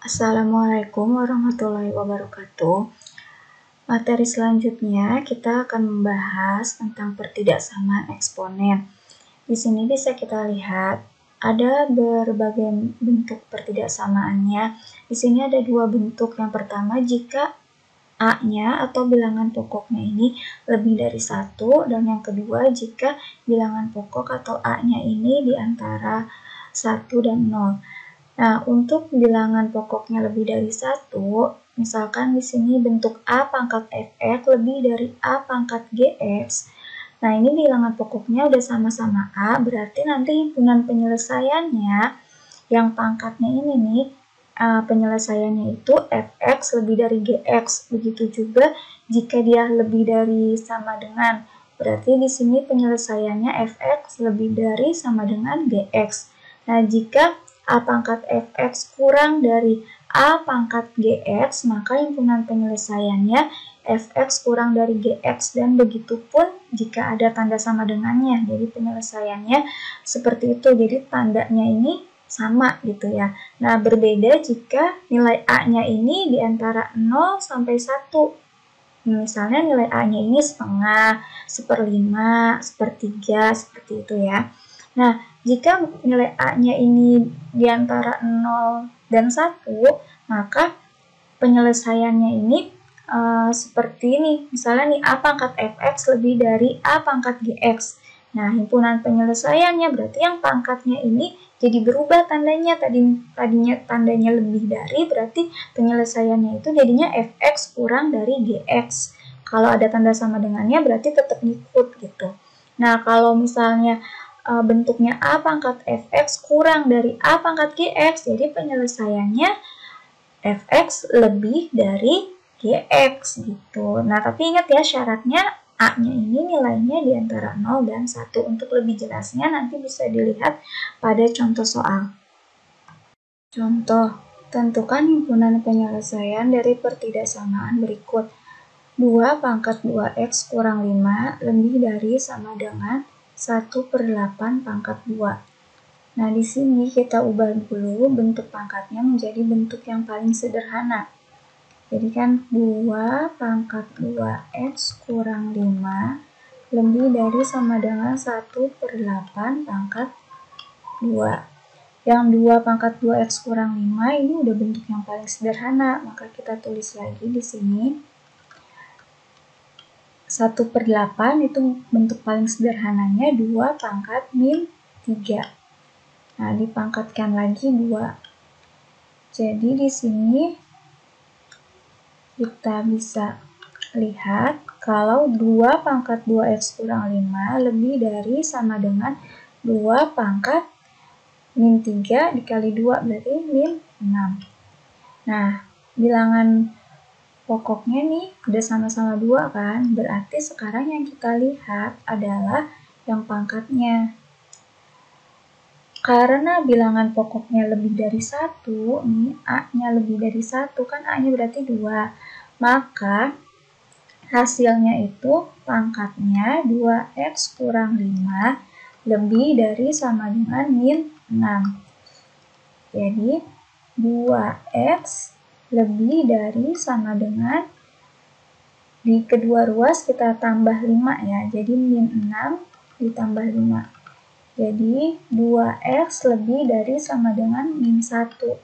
Assalamualaikum warahmatullahi wabarakatuh. Materi selanjutnya kita akan membahas tentang pertidaksamaan eksponen. Di sini bisa kita lihat ada berbagai bentuk pertidaksamaannya. Di sini ada dua bentuk. Yang pertama, jika A-nya atau bilangan pokoknya ini lebih dari 1, dan yang kedua jika bilangan pokok atau A-nya ini di antara 1 dan 0. Nah, untuk bilangan pokoknya lebih dari 1, misalkan di sini bentuk A pangkat fx lebih dari A pangkat gx. Nah, ini bilangan pokoknya udah sama-sama A, berarti nanti himpunan penyelesaiannya yang pangkatnya ini nih, penyelesaiannya itu fx lebih dari gx. Begitu juga jika dia lebih dari sama dengan, berarti di sini penyelesaiannya fx lebih dari sama dengan gx. Nah, jika A pangkat fx kurang dari A pangkat gx, maka himpunan penyelesaiannya fx kurang dari gx, dan begitu pun jika ada tanda sama dengannya. Jadi penyelesaiannya seperti itu, jadi tandanya ini sama gitu ya. Nah, berbeda jika nilai A-nya ini di antara 0 sampai 1. Misalnya nilai A-nya ini setengah, 1/5, 1/3, seperti itu ya. Nah, jika nilai A-nya ini di antara 0 dan 1, maka penyelesaiannya ini seperti ini. Misalnya nih, A pangkat fx lebih dari A pangkat gx. Nah, himpunan penyelesaiannya berarti yang pangkatnya ini jadi berubah tandanya. Tadinya tandanya lebih dari, berarti penyelesaiannya itu jadinya fx kurang dari gx. Kalau ada tanda sama dengannya berarti tetap ngikut gitu. Nah, kalau misalnya bentuknya A pangkat fx kurang dari A pangkat gx, jadi penyelesaiannya fx lebih dari gx gitu. Nah, tapi ingat ya, syaratnya A-nya ini nilainya di antara 0 dan 1. Untuk lebih jelasnya nanti bisa dilihat pada contoh soal. Contoh, tentukan himpunan penyelesaian dari pertidaksamaan berikut. 2 pangkat 2x kurang 5 lebih dari sama dengan 1/8 pangkat 2. Nah, di sini kita ubah dulu bentuk pangkatnya menjadi bentuk yang paling sederhana. Jadi kan 2 pangkat 2x kurang 5 lebih dari sama dengan 1/8 pangkat 2. Yang 2 pangkat 2x kurang 5 ini udah bentuk yang paling sederhana, maka kita tulis lagi di sini. 1/8 itu bentuk paling sederhananya 2 pangkat min 3. Nah, dipangkatkan lagi 2. Jadi di sini kita bisa lihat kalau 2 pangkat 2x kurang 5 lebih dari sama dengan 2 pangkat min 3 dikali 2, berarti min 6. Nah, bilangan pokoknya nih udah sama-sama 2 kan, berarti sekarang yang kita lihat adalah yang pangkatnya. Karena bilangan pokoknya lebih dari 1, nih A-nya lebih dari 1, kan A-nya berarti 2. Maka hasilnya itu pangkatnya 2x kurang 5 lebih dari sama dengan min 6. Jadi 2x lebih dari sama dengan, di kedua ruas kita tambah 5 ya, jadi min 6 ditambah 5. Jadi 2x lebih dari sama dengan min 1.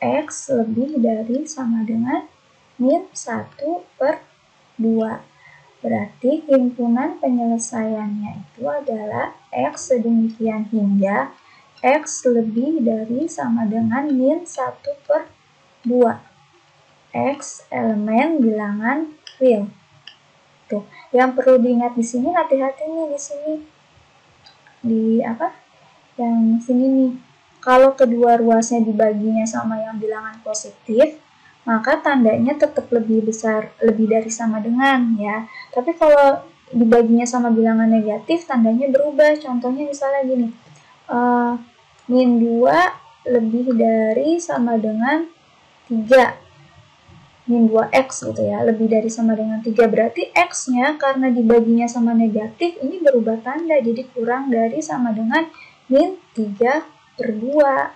X lebih dari sama dengan min 1/2. Berarti himpunan penyelesaiannya itu adalah X sedemikian hingga X lebih dari sama dengan min 1/2. X elemen bilangan real. Tuh, yang perlu diingat di sini, hati-hati nih di sini. Yang sini nih. Kalau kedua ruasnya dibaginya sama yang bilangan positif, maka tandanya tetap lebih besar, lebih dari sama dengan ya. Tapi kalau dibaginya sama bilangan negatif, tandanya berubah. Contohnya misalnya gini, min 2 lebih dari sama dengan 3. Min 2x gitu ya, lebih dari sama dengan 3. Berarti x-nya karena dibaginya sama negatif, ini berubah tanda, jadi kurang dari sama dengan min 3/2.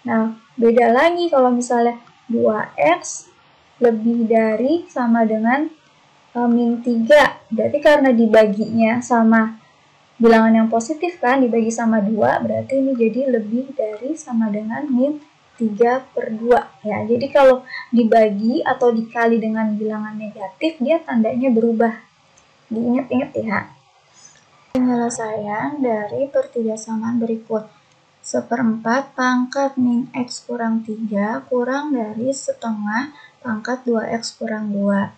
Nah, beda lagi kalau misalnya 2x lebih dari sama dengan min 3. Berarti karena dibaginya sama bilangan yang positif kan, dibagi sama 2, berarti ini jadi lebih dari sama dengan min 3/2 ya. Jadi kalau dibagi atau dikali dengan bilangan negatif, dia tandanya berubah. Diingat-ingat ya. Penyelesaian dari pertidasamaan berikut. 1/4 pangkat min x kurang 3 kurang dari setengah pangkat 2x kurang 2.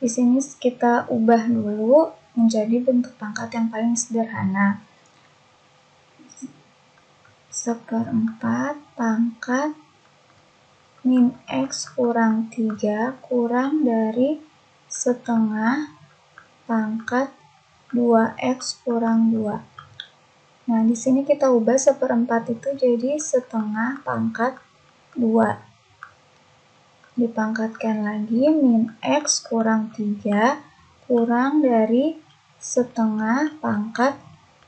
Di sini kita ubah dulu menjadi bentuk pangkat yang paling sederhana. 1/4 pangkat min x kurang 3 kurang dari setengah pangkat 2x kurang 2. Nah, di sini kita ubah 1/4 itu jadi setengah pangkat 2. Dipangkatkan lagi min x kurang 3 kurang dari setengah pangkat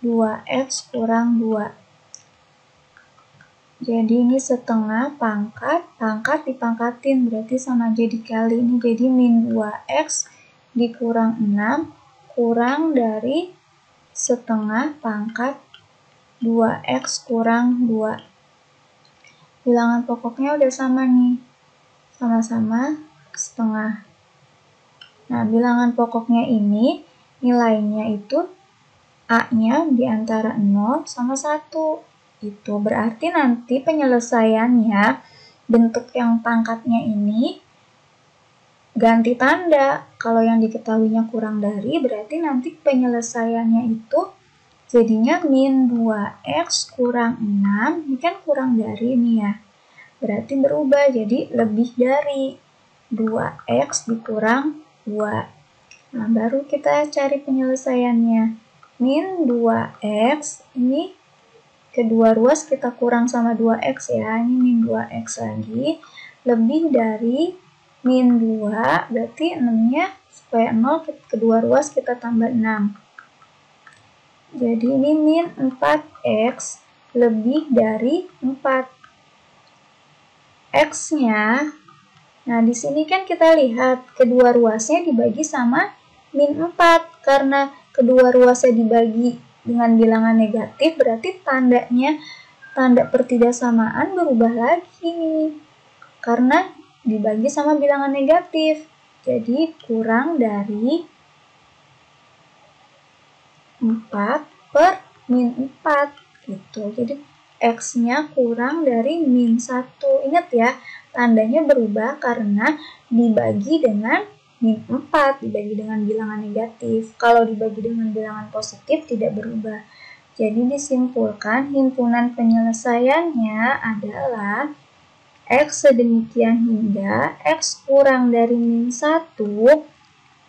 2x kurang 2. Jadi ini setengah pangkat dipangkatin, berarti sama aja dikali. Ini jadi min 2x dikurang 6 kurang dari setengah pangkat 2x kurang 2. Bilangan pokoknya udah sama nih, sama-sama setengah. Nah, bilangan pokoknya ini nilainya itu A-nya di antara 0 sama 1. Itu berarti nanti penyelesaiannya bentuk yang pangkatnya ini ganti tanda. Kalau yang diketahuinya kurang dari, berarti nanti penyelesaiannya itu jadinya min 2x kurang 6. Ini kan kurang dari nih ya. Berarti berubah jadi lebih dari 2x dikurang 2. Nah, baru kita cari penyelesaiannya. Min 2x, ini kedua ruas kita kurang sama 2x ya. Ini min 2x lagi. Lebih dari min 2, berarti 6-nya supaya 0, kedua ruas kita tambah 6. Jadi ini min 4x lebih dari 4. X-nya, nah di sini kan kita lihat kedua ruasnya dibagi sama min 4. Karena kedua ruasnya dibagi dengan bilangan negatif, berarti tanda pertidaksamaan berubah lagi nih. Karena dibagi sama bilangan negatif. Jadi kurang dari 4 per min 4 gitu. Jadi X-nya kurang dari min 1. Ingat ya, tandanya berubah karena dibagi dengan min 4, dibagi dengan bilangan negatif. Kalau dibagi dengan bilangan positif tidak berubah. Jadi disimpulkan himpunan penyelesaiannya adalah X sedemikian hingga X kurang dari min 1,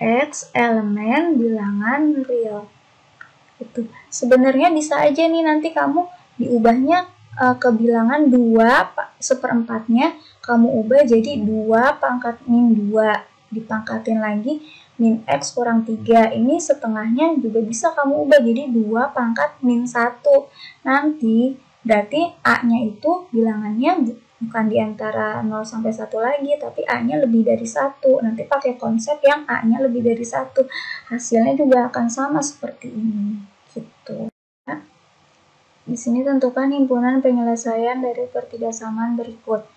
X elemen bilangan real. Itu sebenarnya bisa aja nih nanti kamu diubahnya ke bilangan 2/4-nya kamu ubah jadi 2 pangkat min 2, dipangkatin lagi min x kurang 3. Ini setengahnya juga bisa kamu ubah jadi 2 pangkat min 1. Nanti berarti A-nya itu bilangannya bukan di antara 0 sampai 1 lagi, tapi A-nya lebih dari 1. Nanti pakai konsep yang A-nya lebih dari 1. Hasilnya juga akan sama seperti ini. Gitu. Di sini tentukan himpunan penyelesaian dari pertidaksamaan berikut.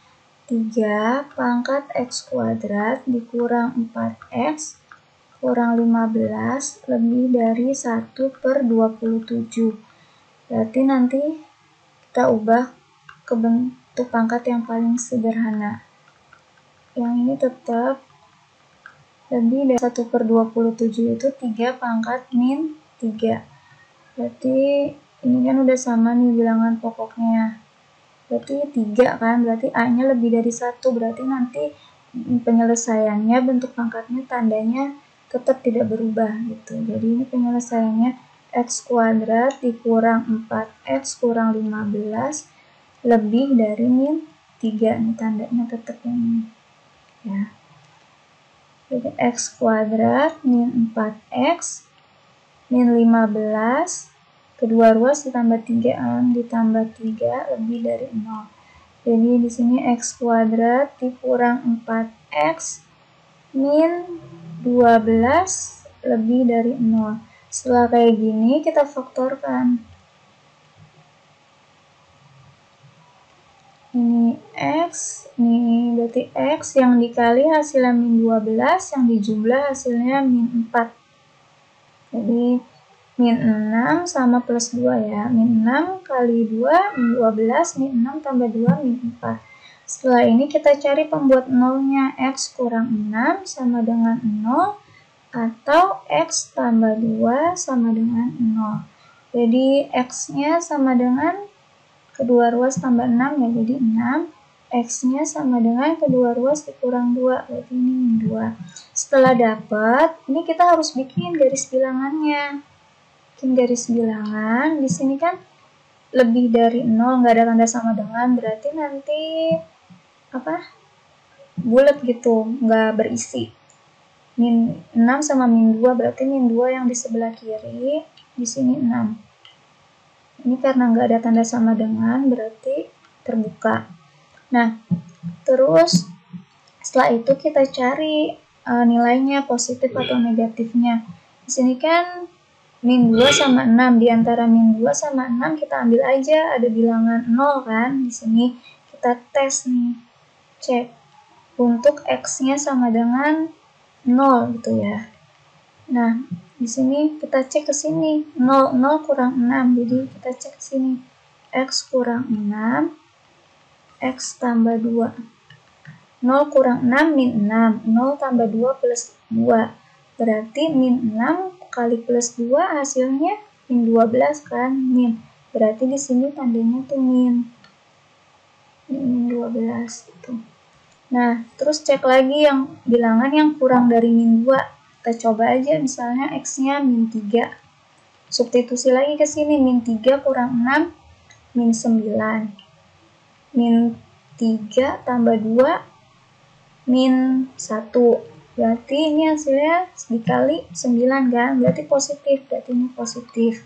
3 pangkat x kuadrat dikurang 4x kurang 15 lebih dari 1/27. Berarti nanti kita ubah ke bentuk pangkat yang paling sederhana. Yang ini tetap lebih dari 1/27 itu 3 pangkat min 3. Berarti ini kan udah sama nih bilangan pokoknya. Berarti 3 kan, berarti A-nya lebih dari 1. Berarti nanti penyelesaiannya, bentuk pangkatnya, tandanya tetap tidak berubah gitu. Jadi ini penyelesaiannya x kuadrat dikurang 4x kurang 15 lebih dari min 3. Ini tandanya tetap ini. Ya. Jadi x kuadrat min 4x min 15, kedua ruas ditambah 3 lebih dari 0. Jadi di sini x kuadrat dikurang 4x min 12 lebih dari 0. Setelah kayak gini kita faktorkan. Ini x, ini berarti x yang dikali hasilnya min 12, yang dijumlah hasilnya min 4. Jadi min 6 sama plus 2 ya. Min 6 kali 2, min 12, min 6 tambah 2, min 4. Setelah ini kita cari pembuat nolnya. X kurang 6 sama dengan 0, atau x tambah 2 sama dengan 0. Jadi x-nya sama dengan kedua ruas tambah 6 ya, jadi 6. X-nya sama dengan kedua ruas dikurang 2, berarti ini min 2. Setelah dapat, ini kita harus bikin garis bilangannya. Bikin garis bilangan, di sini kan lebih dari 0, nggak ada tanda sama dengan, berarti nanti bulat gitu, nggak berisi. Min 6 sama min 2, berarti min 2 yang di sebelah kiri, di sini 6. Ini karena nggak ada tanda sama dengan, berarti terbuka. Nah, terus setelah itu kita cari nilainya positif atau negatifnya. Di sini kan min 2 sama 6, di antara min 2 sama 6 kita ambil aja ada bilangan 0 kan. Di sini kita tes nih, cek untuk x-nya sama dengan 0 gitu ya. Nah, di sini kita cek ke sini, 0 kurang 6, jadi kita cek ke sini, x kurang 6, x tambah 2. 0 kurang 6, min 6, 0 tambah 2 plus 2, berarti min 6 kali plus 2 hasilnya min 12 kan, min. Berarti di sini tandanya tuh min. Ini min 12 gitu. Nah, terus cek lagi yang bilangan yang kurang dari min 2. Kita coba aja misalnya x-nya min 3. Substitusi lagi ke sini, min 3 kurang 6, min 9. Min 3 tambah 2, min 1. Berarti ini hasilnya dikali 9 kan, berarti positif, berarti ini positif.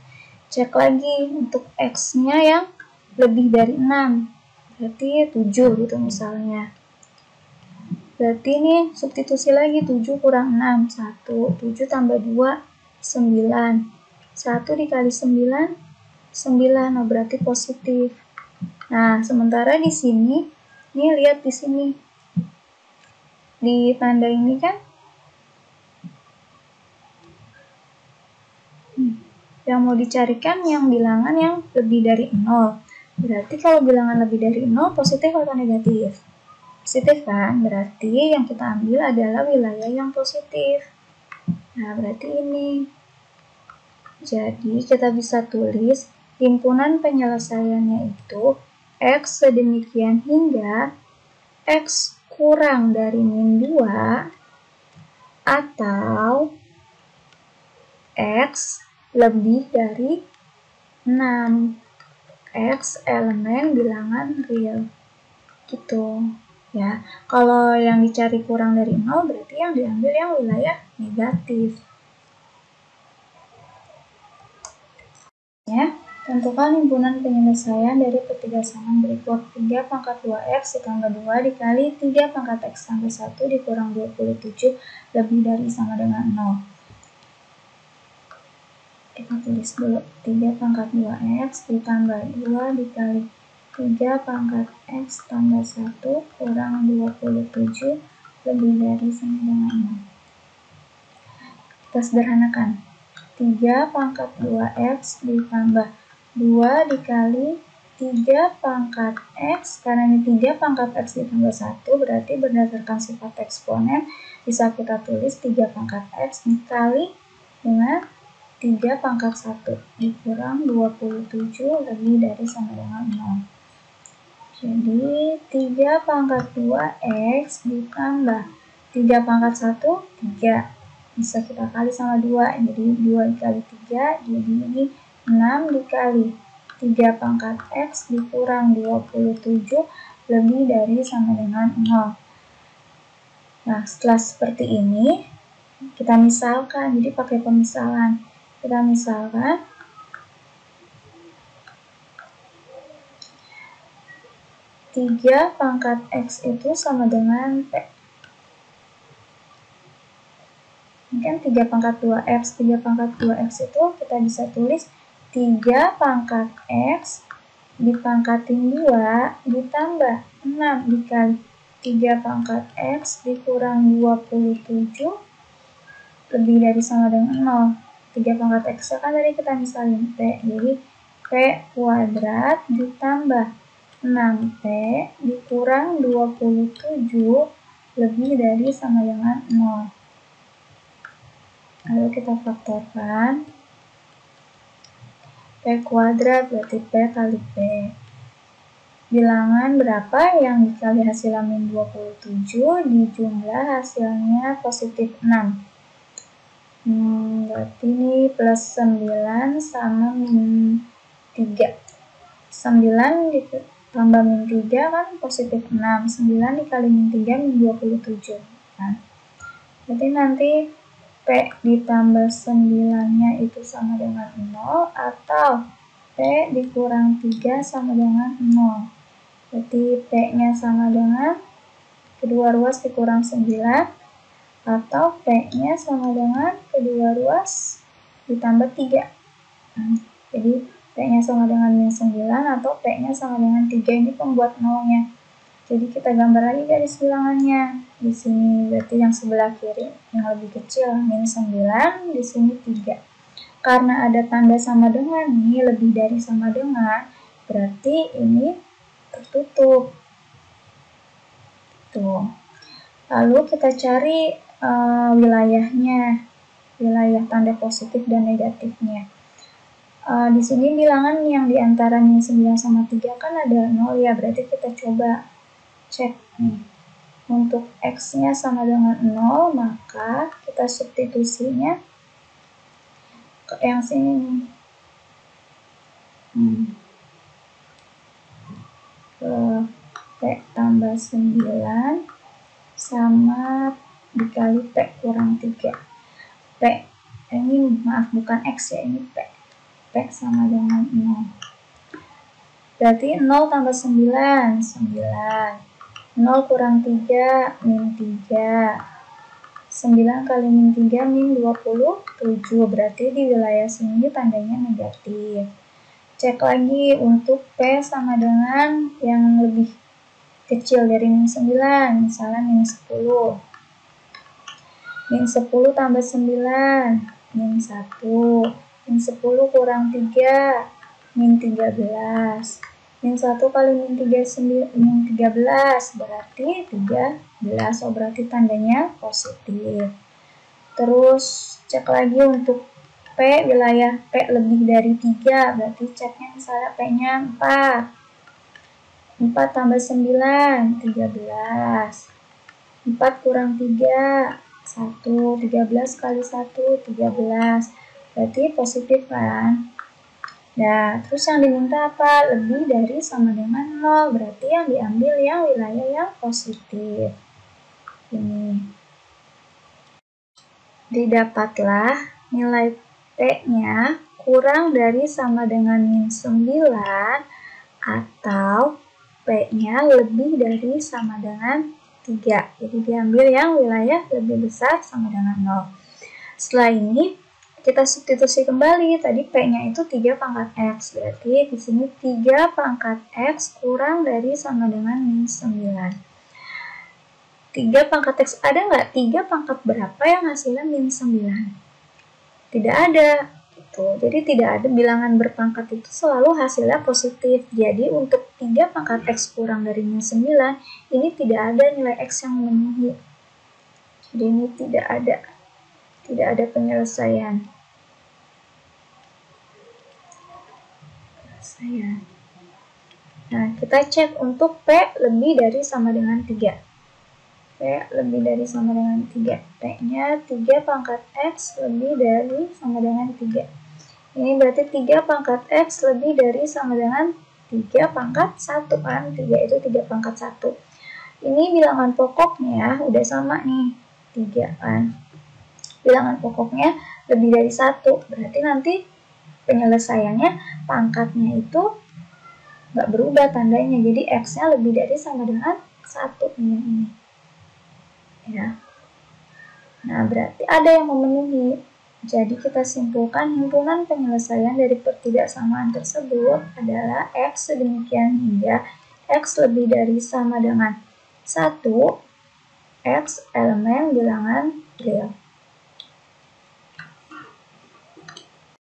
Cek lagi untuk x-nya yang lebih dari 6, berarti 7 gitu misalnya. Berarti ini substitusi lagi, 7 kurang 6, 1. 7 tambah 2, 9. 1 dikali 9, 9. Nah, berarti positif. Nah, sementara di sini, ini lihat di sini. Di tanda ini kan, yang mau dicarikan yang bilangan yang lebih dari 0. Berarti kalau bilangan lebih dari 0, positif atau negatif? Positif kan, berarti yang kita ambil adalah wilayah yang positif. Nah, berarti ini. Jadi, kita bisa tulis himpunan penyelesaiannya itu x sedemikian hingga x kurang dari min 2 atau x lebih dari 6. X elemen bilangan real. Gitu. Ya, kalau yang dicari kurang dari 0 berarti yang diambil yang wilayah negatif. Ya, tentukan himpunan penyelesaian dari pertigasaman berikut. 3 pangkat 2x ditambah 2 dikali 3 pangkat x tambah 1 dikurang 27 lebih dari sama dengan 0. Kita tulis dulu, 3 pangkat 2x ditambah 2 dikali 3 pangkat x tambah 1 kurang 27 lebih dari sama dengan 0. Kita sederhanakan. 3 pangkat 2x ditambah 2 dikali 3 pangkat x. Karena ini 3 pangkat x ditambah 1, berarti berdasarkan sifat eksponen bisa kita tulis 3 pangkat x dikali dengan 3 pangkat 1 dikurang 27 lebih dari sama dengan 0. Jadi 3 pangkat 2x ditambah 3 pangkat 1, 3. Bisa kita kali sama 2, jadi 2 dikali 3, jadi ini 6 dikali 3 pangkat x dikurang 27 lebih dari sama dengan 0. Nah, setelah seperti ini, kita misalkan, jadi pakai pemisalan. Kita misalkan 3 pangkat X itu sama dengan P. Ini kan 3 pangkat 2X. 3 pangkat 2X itu kita bisa tulis 3 pangkat X dipangkatin 2 ditambah 6 dikali 3 pangkat X dikurang 27 lebih dari sama dengan 0. 3 pangkat X kan tadi kita misalin P. Jadi P kuadrat ditambah 6P dikurang 27 lebih dari sama dengan 0. Lalu kita faktorkan. P kuadrat berarti P kali P. Bilangan berapa yang dikali hasilnya min 27 dijumlah hasilnya positif 6. Berarti ini plus 9 sama min 3. 9 ditambah min 3 kan positif 6. 9 dikali min 3 min 27. Nah, berarti nanti P ditambah 9-nya itu sama dengan 0 atau P dikurang 3 sama dengan 0. Berarti P-nya sama dengan kedua ruas dikurang 9 atau P-nya sama dengan kedua ruas ditambah 3. Jadi P-nya sama dengan min 9 atau P-nya sama dengan 3 ini pembuat nolnya. Jadi kita gambar lagi garis bilangannya. Di sini berarti yang sebelah kiri yang lebih kecil min 9, di sini 3. Karena ada tanda sama dengan ini lebih dari sama dengan, berarti ini tertutup. Tuh. Lalu kita cari wilayahnya, wilayah tanda positif dan negatifnya. Di sini bilangan yang diantara min 9 sama 3 kan ada 0 ya, berarti kita coba cek nih. Untuk X-nya sama dengan 0, maka kita substitusinya ke yang sini nih. Ke P tambah 9 sama dikali P kurang 3. P, ini maaf bukan X ya, ini P. P sama dengan 0. Berarti 0 tambah 9, 9. 0 kurang 3, min 3. 9 kali min 3, min 27. Berarti di wilayah sini tandanya negatif. Cek lagi untuk P sama dengan yang lebih kecil dari min 9. Misalnya min 10. Min 10 tambah 9, min 1. Min 10 kurang 3, min 13. Min 1 kali min 3, min 13, berarti 13. Oh, berarti tandanya positif. Terus cek lagi untuk P, wilayah P lebih dari 3, berarti ceknya misalnya P-nya 4. 4 tambah 9, 13. 4 kurang 3, 1. 13 kali 1, 13. Berarti positif kan? Nah, terus yang diminta apa? Lebih dari sama dengan 0. Berarti yang diambil yang wilayah yang positif. Ini. Didapatlah nilai P-nya kurang dari sama dengan min 9 atau P-nya lebih dari sama dengan 3. Jadi diambil yang wilayah lebih besar sama dengan 0. Setelah ini kita substitusi kembali. Tadi P-nya itu 3 pangkat X. Berarti di sini 3 pangkat X kurang dari sama dengan min 9. 3 pangkat X ada nggak? 3 pangkat berapa yang hasilnya min 9? Tidak ada. Jadi tidak ada bilangan berpangkat itu selalu hasilnya positif. Jadi untuk 3 pangkat X kurang dari min 9, ini tidak ada nilai X yang memenuhi. Jadi ini tidak ada. Tidak ada penyelesaian. Nah, kita cek untuk P lebih dari sama dengan 3. P lebih dari sama dengan 3. P-nya 3 pangkat X lebih dari sama dengan 3. Ini berarti 3 pangkat X lebih dari sama dengan 3 pangkat 1 kan. 3 itu 3 pangkat 1. Ini bilangan pokoknya udah sama nih. 3 kan. Bilangan pokoknya lebih dari 1. Berarti nanti penyelesaiannya pangkatnya itu nggak berubah tandanya, jadi X-nya lebih dari sama dengan 1 ini. Ya. Nah, berarti ada yang memenuhi. Jadi kita simpulkan himpunan penyelesaian dari pertidaksamaan tersebut adalah X sedemikian hingga X lebih dari sama dengan 1, X elemen bilangan real.